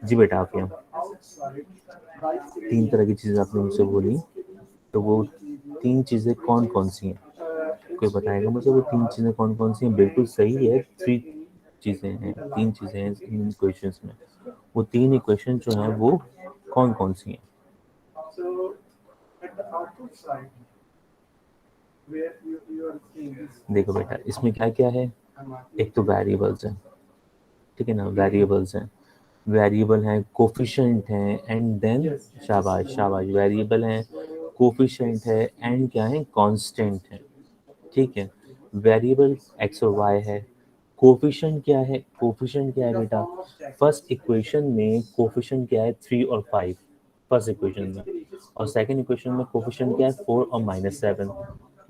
जी बेटा आप यहाँ 3 तरह की चीजें आपने मुझसे बोली, तो वो 3 चीजें कौन कौन सी हैं? कोई बताएगा मुझे वो 3 चीजें कौन कौन सी हैं? बिल्कुल सही है, 3 चीजें हैं, 3 चीजें हैं इन इक्वेशंस में। वो 3 इक्वेशन जो हैं वो कौन कौन सी हैं? देखो बेटा इसमें क्या क्या है, एक तो वेरिएबल्स है, ठीक है ना, वेरिएबल्स हैं, वेरिएबल हैं, कोफिशिएंट हैं, एंड देन शाबाश शाबाश, वेरिएबल हैं, कोफिशिएंट है, एंड क्या है, कांस्टेंट है, ठीक है। वेरिएबल एक्स और वाई है, कोफिशिएंट क्या है, कोफिशिएंट क्या है बेटा, फर्स्ट इक्वेशन में कोफिशिएंट क्या है 3 और 5, फर्स्ट इक्वेशन में, और सेकंड इक्वेशन में कोफिशिएंट क्या है 4 और -7,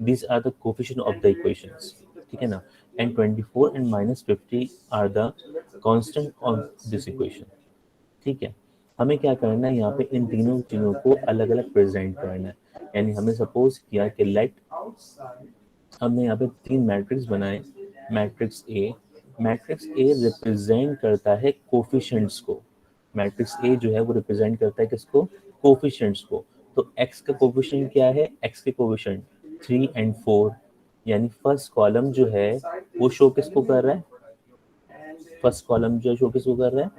these are the coefficient of the equations, ठीक है ना, and 24 and -50 are the constant of this equation, ठीक है। हमें क्या करना है यहाँ पे, इन तीनों चीजों को अलग अलग प्रेजेंट करना है, यानी हमने सपोज किया कि लेट, हमने यहाँ पे 3 मैट्रिक्स बनाए, मैट्रिक्स ए रिप्रेजेंट करता है कोफिशिएंट्स को, मैट्रिक्स ए जो है वो रिप्रेजेंट करता है किसको, कोफिशिएंट्स को। तो एक्स का कोफिशिएंट क्या है, एक्स के कोफिशिएंट 3 एंड 4, यानी फर्स्ट कॉलम जो है वो शो किसको कर रहा है, फर्स्ट कॉलम जो है शो किसको कर रहा है,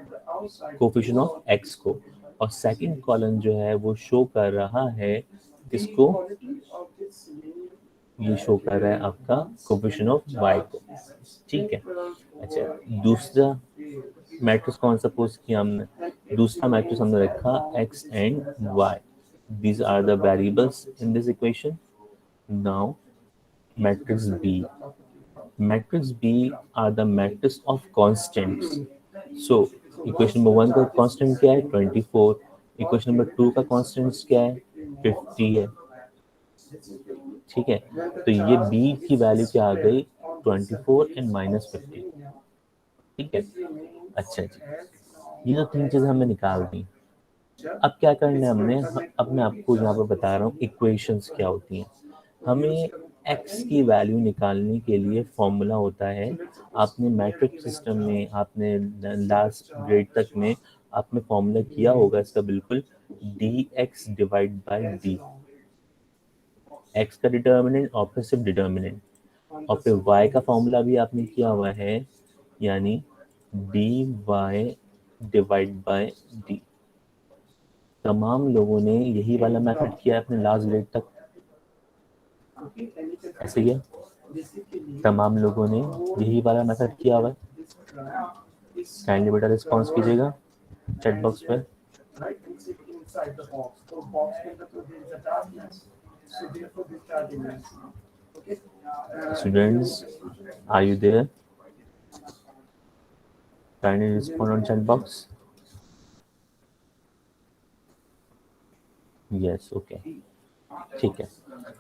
कोफिशिएंट ऑफ एक्स को, और सेकंड कॉलम जो है वो शो कर रहा है किसको, ये शो कर रहा है आपका कोफिशिएंट ऑफ वाई को, ठीक है। अच्छा दूसरा मैट्रिक्स कौन सा पोज किया हमने, दूसरा मैट्रिक्स हमने रखा X and Y, these are the variables in this equation. Now matrix B, matrix B are the matrix of constants. So equation number 1 का कांस्टेंट क्या है 24, इक्वेशन नंबर 2 का कांस्टेंट क्या है 50 है, ठीक है। तो ये बी की वैल्यू क्या आ गई 24 एंड -50, ठीक है। अच्छा जी, ये तो 3 चीजें हमने निकाल दी। अब क्या करना है हमने, अब मैं आपको यहाँ पर बता रहा हूँ इक्वेशंस क्या होती हैं। हमें एक्स की वैल्यू निकालने के लिए फॉर्मूला होता है, आपने मैट्रिक सिस्टम में, आपने लास्ट ग्रेड तक में आपने फॉर्मूला किया होगा इसका बिल्कुल, D x divide by D, x का डिटर्मिनेंट और फिर सिर्फ डिटर्मिनेंट, और फिर y का फॉर्मूला भी आपने किया हुआ है, यानी D Y divide by D. तमाम लोगों ने यही वाला मेथड किया है अपने लास्ट ग्रेड तक, ऐसे ही है, तमाम लोगों ने यही वाला मेथड किया हुआ है। काइंडली बेटा रिस्पॉन्स कीजिएगा चैट बॉक्स पे। Students are you there, kindly respond on chat box. Yes okay, ठीक है।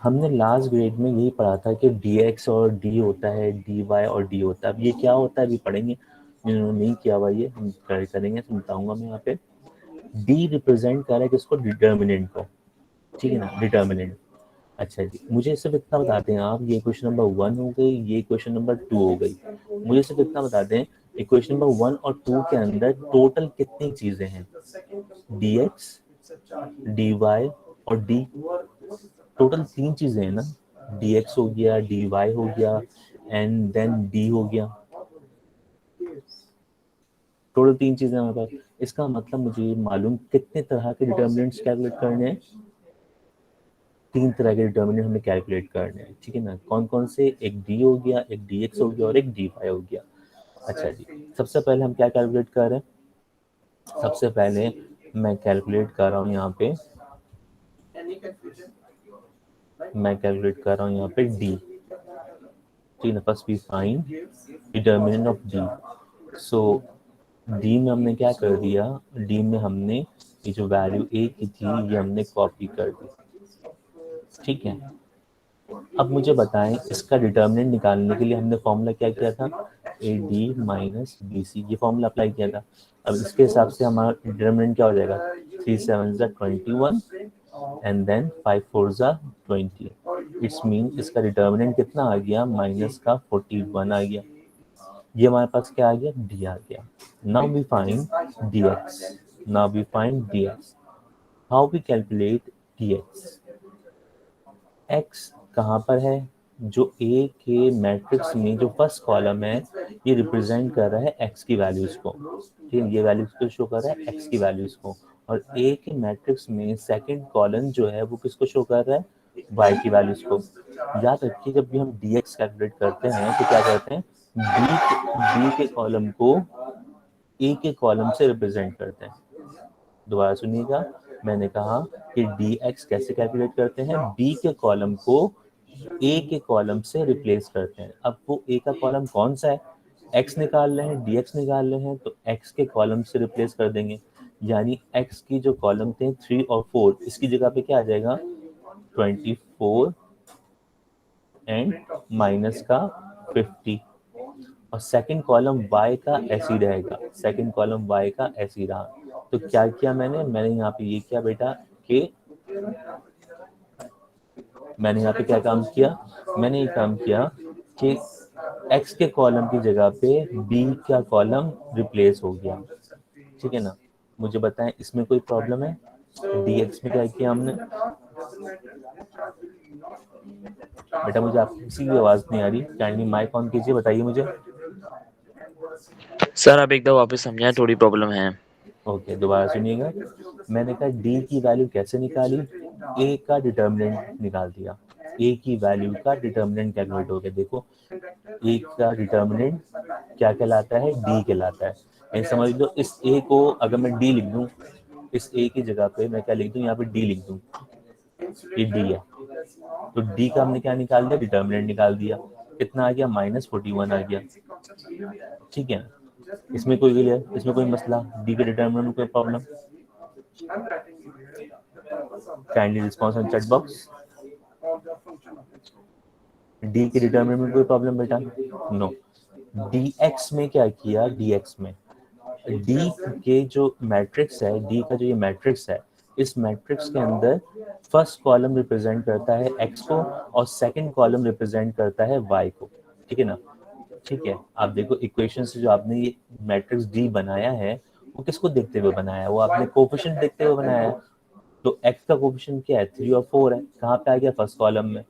हमने लास्ट ग्रेड में यही पढ़ा था कि dx और d होता है, dy और d होता है। अब ये क्या होता है अभी पढ़ेंगे, जिन्होंने नहीं किया हुआ ये हम ट्राई करेंगे, समझाऊंगा मैं यहाँ पे। d रिप्रेजेंट कर रहा है किसको, डिटर्मिनेंट को, ठीक है ना, डिटर्मिनेंट। अच्छा जी, मुझे सिर्फ इतना बता दें आप, ये क्वेश्चन नंबर 1 हो गई, ये क्वेश्चन नंबर 2 हो गई, मुझे सिर्फ इतना बता दें इक्वेशन नंबर 1 और 2 के अंदर टोटल कितनी चीजें हैं, dx dy और d, टोटल 3 चीजें हैं ना, dx हो गया, dy हो गया, एंड देन d हो गया, टोटल 3 चीजें हमारे पास। इसका मतलब मुझे ये मालूम कितने तरह के डिटर्मिनेंट्स कैलकुलेट करने हैं, 3 तरह के डिटर्मिनेंट हमें कैलकुलेट करने हैं, ठीक है ना। कौन कौन से, एक d हो गया, एक dx हो गया और एक dy हो गया। अच्छा जी, सबसे पहले हम क्या कैलकुलेट कर रहे हैं, सबसे पहले मैं कैलकुलेट कर रहा हूँ यहाँ पे, मैं कैलकुलेट कर रहा हूँ यहाँ पे d, ठीक है, first we find determinant of d। So d में हमने क्या कर दिया, d में हमने ये जो वैल्यू a की थी ये हमने कॉपी कर दी, ठीक है। अब मुझे बताएं इसका डिटर्मिनेंट निकालने के लिए हमने फॉर्मूला क्या किया था, A D minus B C, ये फॉर्मूला अप्लाई किया था। अब इसके हिसाब से हमारा डिटर्मिनेंट क्या हो जाएगा, 3 7 21 एंड देन 5 4 20, इट्स मीन इसका डिटर्मिनेंट कितना आ गया, माइनस का 41 आ गया, ये हमारे पास क्या आ गया, डी आ गया। Now we find D X, now we find D X. How we calculate D X? X कहाँ पर है, जो ए के मैट्रिक्स में जो फर्स्ट कॉलम है ये रिप्रेजेंट कर रहा है एक्स की वैल्यूज को, ठीक है, ये वैल्यूज को शो कर रहा है एक्स की वैल्यूज को। और ए के मैट्रिक्स में सेकंड कॉलम जो है वो किसको शो कर रहा है, वाई की वैल्यूज को। याद रखिए जब भी हम डी एक्स कैलकुलेट करते हैं तो क्या करते हैं, बी के कॉलम को ए के कॉलम से रिप्रेजेंट करते हैं। दोबारा सुनिएगा, मैंने कहा कि डी एक्स कैसे कैलकुलेट करते हैं, बी के कॉलम को ए के कॉलम से रिप्लेस करते हैं। अब वो ए का कॉलम कौन सा है, एक्स निकाल रहे हैं, डी एक्स निकाल रहे हैं, तो एक्स के कॉलम से रिप्लेस कर देंगे। यानी एक्स की जो कॉलम थे 3 और 4, इसकी जगह पे क्या आ जाएगा, 24 एंड माइनस का 50। और सेकंड कॉलम y का ऐसे ही रहेगा, सेकंड कॉलम y का ऐसे ही रहा। तो क्या किया मैंने यहाँ पे ये किया बेटा कि मैंने यहाँ पे क्या काम किया, मैंने ये काम किया कि x के कॉलम की जगह पे b का कॉलम रिप्लेस हो गया, ठीक है ना। मुझे बताएं इसमें कोई प्रॉब्लम है, dx में क्या किया हमने। बेटा मुझे आपकी किसी की आवाज नहीं आ रही, काइंडली माइक ऑन कीजिए, बताइए मुझे। सर आप एक दो वापस समझाएं, थोड़ी प्रॉब्लम है। ओके दोबारा सुनिएगा, मैंने कहा डी की वैल्यू कैसे निकाली, ए का डिटर्मिनेंट निकाल दिया, ए की वैल्यू का डिटर्मिनेंट कैलकुलेट हो गया। देखो ए का डिटर्मिनेंट क्या कहलाता है, डी कहलाता है। ये समझ लो, इस ए को अगर मैं डी लिख दूं, इस ए की जगह पे मैं क्या लिख दूं, यहाँ पे डी लिख दूं, ये डी है। तो डी का हमने क्या निकाल दिया, डिटर्मिनेंट निकाल दिया। कितना आ गया, -41 आ गया, ठीक है। इसमें कोई क्लियर, इसमें कोई मसला, डी के डिटर्मिनेंट में कोई problem, kindly response on chat box. D के डिटर्मिनेंट में कोई प्रॉब्लम बेटा, नो। डी एक्स में क्या किया, डी एक्स में डी के जो मैट्रिक्स है, डी का जो ये मैट्रिक्स है, इस मैट्रिक्स के अंदर फर्स्ट कॉलम रिप्रेजेंट करता है एक्स को और सेकंड कॉलम रिप्रेजेंट करता है वाई को, ठीक है ना। ठीक है, आप देखो इक्वेशन से जो आपने ये मैट्रिक्स डी बनाया है वो किसको देखते हुए बनाया है, वो आपने कोफिशिएंट देखते हुए बनाया है। तो x का कोफिशिएंट क्या है, 3 और 4 है, कहाँ पे आ गया, फर्स्ट कॉलम में।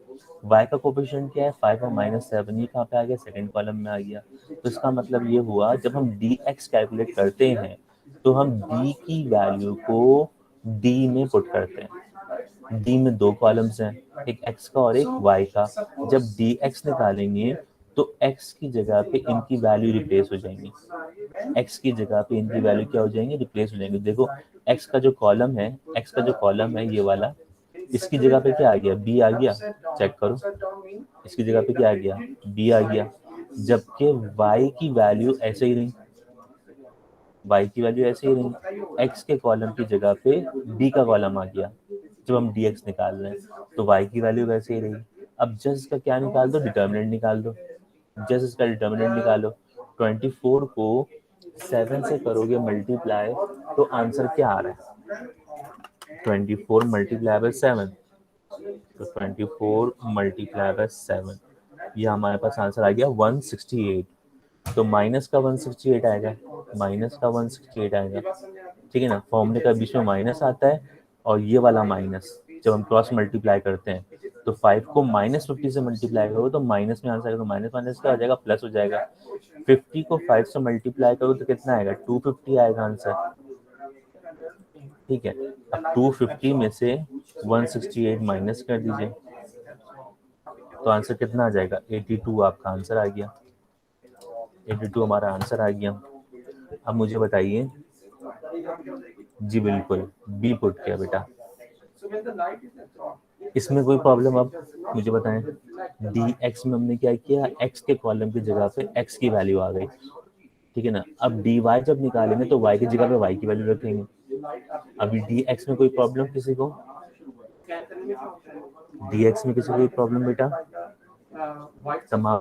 y का कोफिशिएंट क्या है, 5 और -7, ये कहाँ पे आ गया, सेकंड कॉलम में आ गया। तो इसका मतलब ये हुआ जब हम dx कैलकुलेट करते हैं तो हम d की वैल्यू को d में पुट करते हैं। d में दो कॉलम्स हैं, एक x का और एक y का। जब dx निकालेंगे तो x की जगह पे इनकी वैल्यू रिप्लेस हो जाएंगी, x की जगह पे इनकी वैल्यू क्या हो जाएंगे, रिप्लेस हो जाएंगे। देखो x का जो कॉलम है, x का जो कॉलम है ये वाला, इसकी जगह पे क्या आ गया, b आ गया, चेक करो, इसकी जगह पे क्या आ गया, b आ गया। जबकि y की वैल्यू ऐसे ही रही, y की वैल्यू ऐसे ही रही, x के कॉलम की जगह पे d का कॉलम आ गया। जब हम dx निकाल रहे हैं तो y की वैल्यू वैसे ही रही। अब जस्ट इसका क्या निकाल दो, डिटर्मिनेंट निकाल दो, जस्ट इसका डिटर्मिनेंट निकालो। 24 को 7 से करोगे मल्टीप्लाई तो आंसर क्या आ रहा है, 24 मल्टीप्लाई बाय 7, तो 24 मल्टीप्लाई बाय 7, ये हमारे पास आंसर आ गया 168। तो माइनस का 168 आएगा, माइनस का 168 आएगा, ठीक है ना। फॉर्मूले का बीच में माइनस आता है और ये वाला माइनस जब हम क्रॉस मल्टीप्लाई करते हैं तो 5 को -50 से मल्टीप्लाई करो तो माइनस में आंसर आएगा, तो माइनस माइनस क्या हो जाएगा, प्लस हो जाएगा। 50 को 5 से मल्टीप्लाई करो तो कितना आएगा, 250 आएगा आंसर, ठीक है। अब 250 में से 168 माइनस कर दीजिए तो आंसर कितना आ जाएगा, 82 आपका आंसर आ गया, 82 हमारा आंसर आ गया। अब मुझे बताइए, जी बिल्कुल बी पुट किया बेटा, इसमें कोई प्रॉब्लम, अब मुझे बताएं। डी एक्स में हमने क्या किया, एक्स के कॉलम की जगह पे एक्स की वैल्यू आ गई, ठीक है ना। अब डी वाई जब निकालेंगे तो वाई की जगह पे वाई की वैल्यू रखेंगे। अभी डी एक्स में कोई प्रॉब्लम किसी को, डी एक्स में किसी को कोई प्रॉब्लम बेटा, तमाम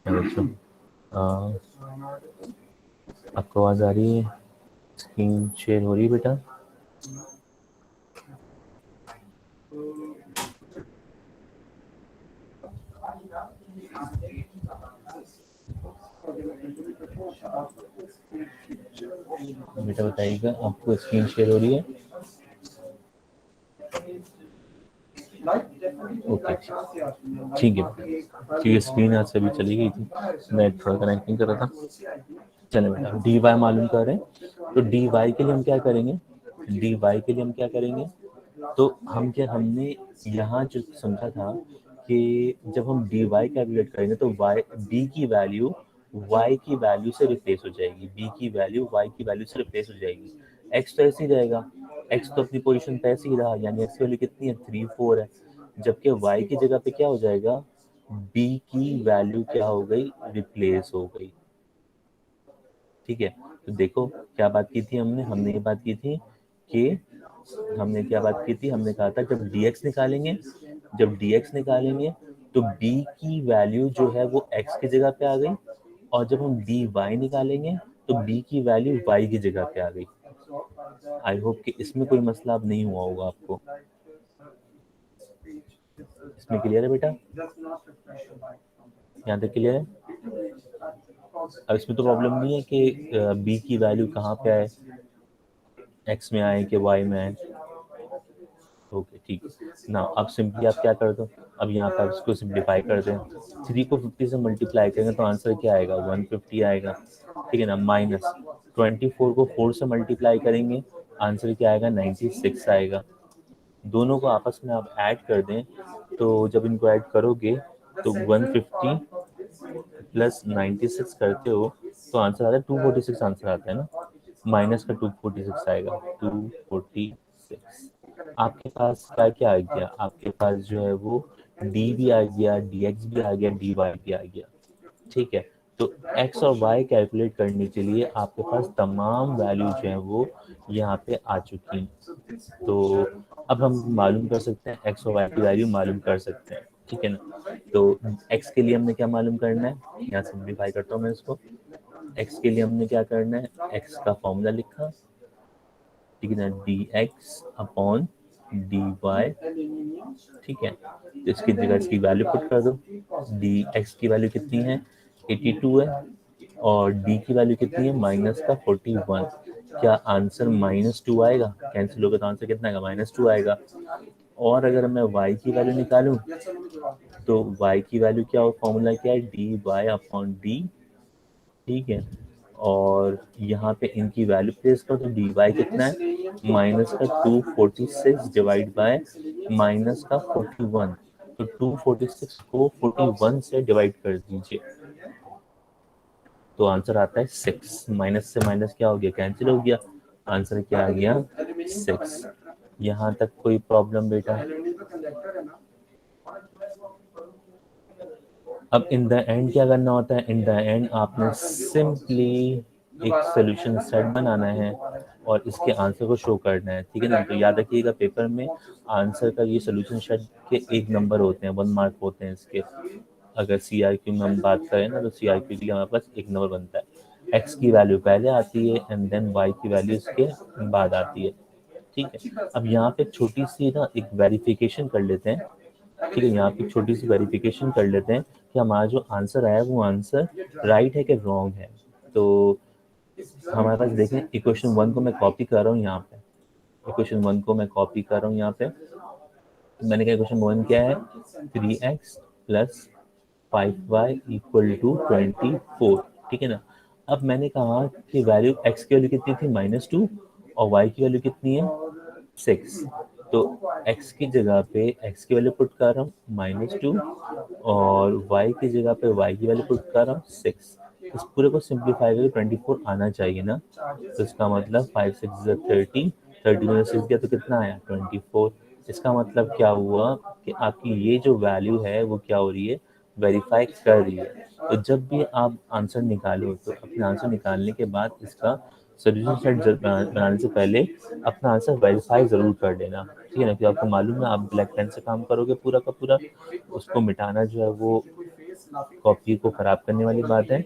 बच्चों आपको आवाज आ रही है? स्क्रीन शेयर हो रही है बेटा? बेटा बताइएगा आपको स्क्रीन शेयर हो रही है? ओके ठीक है, क्योंकि स्क्रीन आज से अभी चली गई थी, मैं थोड़ा कनेक्ट नहीं कर रहा था। चलो बेटा डी वाई मालूम कर रहे हैं, तो डी वाई के लिए हम क्या करेंगे? डी वाई के लिए हम क्या करेंगे? तो हम क्या, हमने यहाँ जो समझा था कि जब हम डी वाई कैलकुलेट करेंगे तो वाई डी की वैल्यू वाई की वैल्यू से रिप्लेस हो जाएगी, बी की वैल्यू वाई की वैल्यू से रिप्लेस हो जाएगी। एक्स तो ऐसे ही रहेगा, एक्स तो अपनी पोजीशन पे ऐसे ही रहा, यानी एक्स की वैल्यू कितनी है? 3 4 है। जबकि वाई की जगह पे क्या हो जाएगा? बी की वैल्यू क्या हो गई? रिप्लेस हो गई। ठीक है, तो देखो क्या बात की थी हमने हमने ये बात की थी कि हमने क्या बात की थी? हमने कहा था जब dx निकालेंगे, जब dx निकालेंगे तो b की वैल्यू जो है वो x की जगह पे आ गई, और जब हम dy निकालेंगे तो b की वैल्यू y की जगह पे आ गई। आई होप कि इसमें कोई मसला अब नहीं हुआ होगा आपको। इसमें क्लियर है बेटा? यहाँ तक क्लियर है? अब इसमें तो प्रॉब्लम नहीं है कि b की वैल्यू कहाँ पे आए, x में आए कि y में आए। ओके ठीक है ना। अब सिंपली आप क्या कर दो, अब यहाँ पे आप इसको सिंप्लीफाई कर दें। 3 को 50 से मल्टीप्लाई करेंगे तो आंसर क्या आएगा? 150 आएगा। ठीक है ना, माइनस 24 को 4 से मल्टीप्लाई करेंगे, आंसर क्या आएगा? 96 आएगा। दोनों को आपस में आप ऐड कर दें, तो जब इनको ऐड करोगे तो 150 प्लस 96 करते हो तो आंसर आता है 246 आंसर आता है ना, माइनस का 246 आएगा, 246। आपके पास क्या क्या आ गया? आपके पास जो है वो डी भी आ गया, डी एक्स भी आ गया, डी वाई भी आ गया। ठीक है, तो x और y कैलकुलेट करने के लिए आपके पास तमाम वैल्यू जो है वो यहाँ पे आ चुकी हैं। तो अब हम मालूम कर सकते हैं, x और y की वैल्यू मालूम कर सकते हैं। ठीक है ना, तो x के लिए हमने क्या मालूम करना है? यहाँ सिंप्लीफाई करता हूँ मैं इसको। x के लिए हमने क्या करना है? x का फॉर्मूला लिखा, ठीक है ना, D X upon D Y. ठीक है, तो इसकी जगह इसकी वैल्यू पुट कर दो। डी एक्स की वैल्यू कितनी है? 82 है, और डी की वैल्यू कितनी है? माइनस का 41। क्या आंसर -2 आएगा? कैंसिल होगा तो आंसर कितना आएगा? -2 आएगा। और अगर मैं y की वैल्यू निकालूं तो y की वैल्यू क्या हो? फॉर्मूला क्या है? D Y upon D. ठीक है, और यहाँ पे इनकी वैल्यू प्लेस करो तो डी वाई कितना है? माइनस का 246 डिवाइड बाय माइनस का 41। तो 246 को 41 से डिवाइड कर दीजिए तो आंसर आता है 6। माइनस से माइनस क्या हो गया? कैंसिल हो गया, आंसर क्या आ गया? 6। यहाँ तक कोई प्रॉब्लम बेटा? अब इन द एंड क्या करना होता है? इन द एंड आपने सिंपली एक सोल्यूशन सेट बनाना है और इसके आंसर को शो करना है। ठीक है ना, तो याद रखिएगा पेपर में आंसर का ये सोल्यूशन सेट के 1 नंबर होते हैं, 1 मार्क होते हैं इसके। अगर CRQ में हम बात करें ना तो CRQ के लिए हमारे पास 1 नंबर बनता है। x की वैल्यू पहले आती है एंड देन y की वैल्यू इसके बाद आती है। ठीक है, अब यहाँ पे छोटी सी ना एक वेरिफिकेशन कर लेते हैं। ठीक है, यहाँ पे छोटी सी वेरिफिकेशन कर लेते हैं कि हमारा जो आंसर आया वो आंसर राइट है कि रॉन्ग है। तो हमारे पास देखें, इक्वेशन 1 को मैं कॉपी कर रहा हूँ यहाँ पे, इक्वेशन 1 को मैं कॉपी कर रहा हूँ यहाँ पे। तो मैंने कहा इक्वेशन 1 क्या है? 3x plus 5y equal to 24। ठीक है ना, अब मैंने कहा कि वैल्यू x की वैल्यू कितनी थी? -2, और y की वैल्यू कितनी है? 6। तो x की जगह पे x की वैल्यू पुट कर रहा हूँ -2, और y की जगह पे y की वैल्यू पुट कर रहा हूँ 6। इस पूरे को सिंप्लीफाई करके 24 आना चाहिए ना, तो इसका मतलब 5 6 30, 30 में 6 गया तो कितना आया? 24। इसका मतलब क्या हुआ कि आपकी ये जो वैल्यू है वो क्या हो रही है? वेरीफाई कर रही है। तो जब भी आप आंसर निकालो तो अपने आंसर निकालने के बाद इसका सोल्यूशन सेट बनाने से पहले अपना आंसर वेरीफाई ज़रूर कर लेना। ठीक है ना, कि आपको मालूम है आप ब्लैक पेन से काम करोगे पूरा का पूरा, उसको मिटाना जो है वो कॉपी को खराब करने वाली बात है।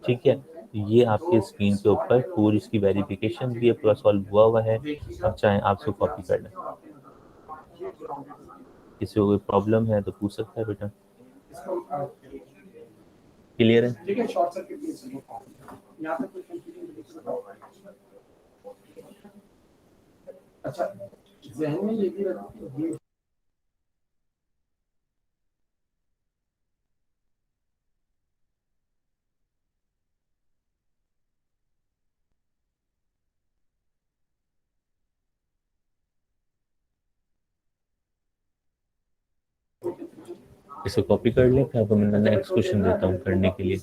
ठीक है, ये आपके स्क्रीन के ऊपर पूरी इसकी वेरिफिकेशन भी है, पूरा सॉल्व हुआ है। अब चाहे आप उसको कॉपी कर लें, किसी को कोई प्रॉब्लम है तो पूछ सकता है बेटा। क्लियर है? अच्छा, ज़हन में ये भी रखो। इसे कॉपी कर ले, फिर आपको मैं नेक्स्ट क्वेश्चन देता हूँ करने के लिए।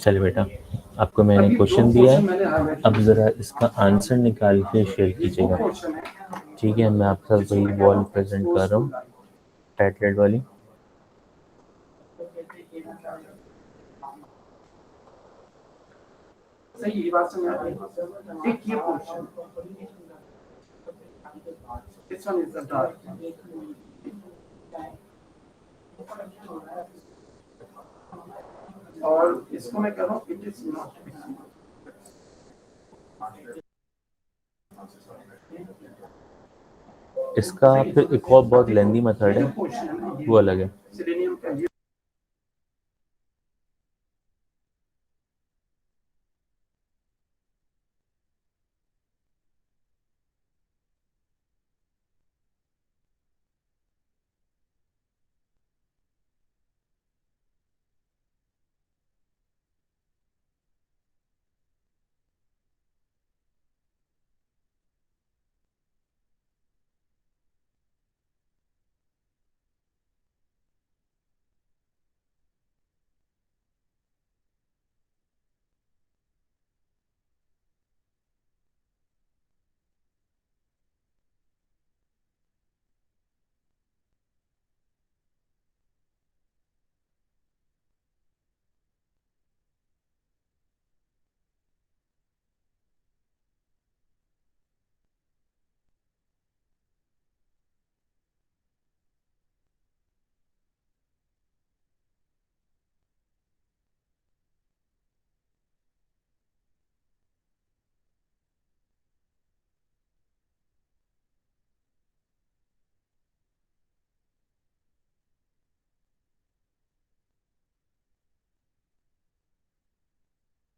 चलिए बेटा, आपको मैंने क्वेश्चन दिया है, अब ज़रा इसका आंसर निकाल के शेयर कीजिएगा। ठीक है, मैं आपके साथ वही वॉल प्रेजेंट कर रहा हूँ, टाइटलेट वाली। सही, ये बात समझ आ रही है। एक ये question, this one is the dark, और इसको मैं कह रहा हूँ इट इज नॉट। इसका फिर एक और बहुत लेंदी मेथड है, वो अलग है।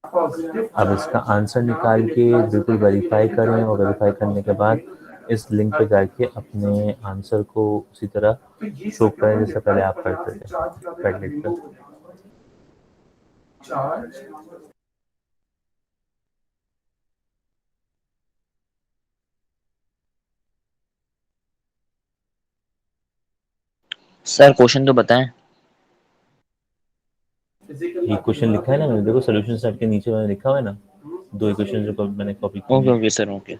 अब इसका आंसर निकाल के बिल्कुल वेरीफाई करें, और वेरीफाई करने के बाद इस लिंक पे जाके अपने आंसर को उसी तरह शो करें जैसे पहले आप करते थे पैडलेट पर। सर क्वेश्चन तो बताएं। ये क्वेश्चन लिखा है ना मैंने, देखो सोल्यूशन सेट के नीचे मैंने लिखा हुआ है ना, दो इक्वेशन जो मैंने कॉपी की ओके है। Okay sir, okay.